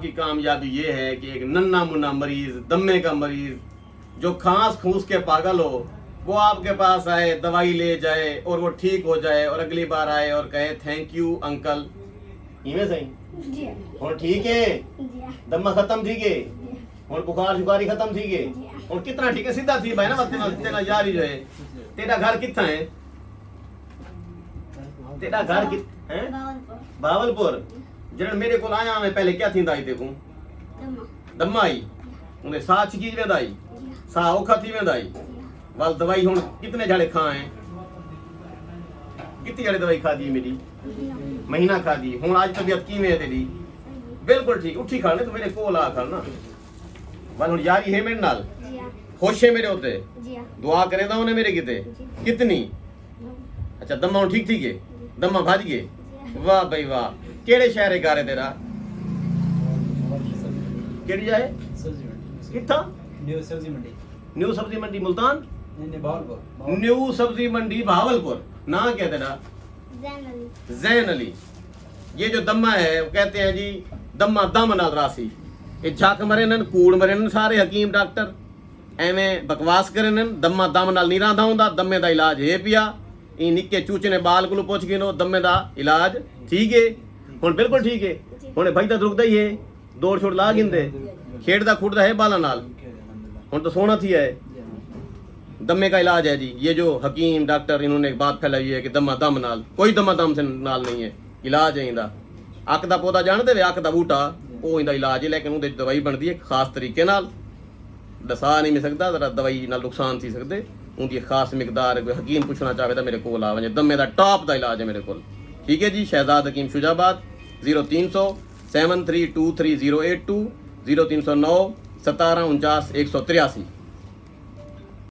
आपकी कामयाबी ये है कि एक नन्ना मुन्ना मरीज, दम्मे का मरीज जो खांस खूंस के पागल हो, वो आपके पास आए, दवाई ले जाए और वो ठीक हो जाए और अगली बार आए और कहे थैंक यू अंकल। इवें सही जी और ठीक है, जी दम्मा खत्म थी के और बुखार शुखारी खत्म थी के और कितना ठीक है, सीधा थी भाई ना। तेरा यार ही जो है, तेरा घर कितना है? तेरा घर है बावलपुर भावलपुर। जरण मेरे को आया मैं पहले क्या थी दाई देखूं दम्मा दम्मा आई उन्हें साथ चीज में दाई सा औखा थी में दाई वाल दवाई हुन कितने झाड़े खाए, कितनी झाड़े दवाई खा दी मेरी? महीना खा दी। हुन आज तबीयत की में है तेरी? बिल्कुल ठीक, उठी खाने तो मेरे कोल आ खाना वाल हुन यारी है मेरे नाल, जी खुश है मेरे होते, जी दुआ करे दा उन्हें मेरे किते कितनी। अच्छा दम्मा हुन ठीक थी के? दम्मा भाज गए? वाह भाई वाह। केड़े शहर है गारे तेरा? केड़ी जाए सब्जी मंडी किथा? न्यू सब्जी मंडी न्यू सब्जी मंडी मुल्तान, नहीं भावलपुर न्यू सब्जी मंडी भावलपुर। ना क्या तेरा? जैन अली जैन अली। ये जो दम्मा है वो कहते हैं जी दम्मा दम नाल रासी। ये झक मरे नन, कूड़ मरे नन सारे हकीम डॉक्टर एवें बकवास करे नन। दम्मा दम नाल नहीं रहा होंदा, दम्मे दा इलाज है पिया। ई निक्के चूचे ने बाल को पुछ गिनो, दम्मे दा इलाज ठीक है हुन, बिल्कुल ठीक है हुन। भाई तो रुकदा ही है, दौड़ छोड़ ला गिंदे, खेड़दा खुड़दा है बाला नाल, हुन तो सोना थी है। दम्मे का इलाज है जी। ये जो हकीम डॉक्टर इन्होंने एक बात फैलाई है कि दम्मा दम नाल, कोई दम्मा दम से नाल नहीं है, इलाज है इंदा। अक दा पौधा जानते वे, अक दा बूटा वो इंदा इलाज है, लेकिन उहदे दवाई बनती है खास तरीके नाल। दसा नहीं मिल सकता, जरा दवाई नाल नुकसान थी सकते, उनकी खास मिकदार कोई हकीम पूछना चाहे तो मेरे कोल आवे। दम्मे दा टॉप दा इलाज है मेरे कोल, ठीक है जी। शहजाद हकीम शुजाबाद 0300 7323 082 0309 1749 183।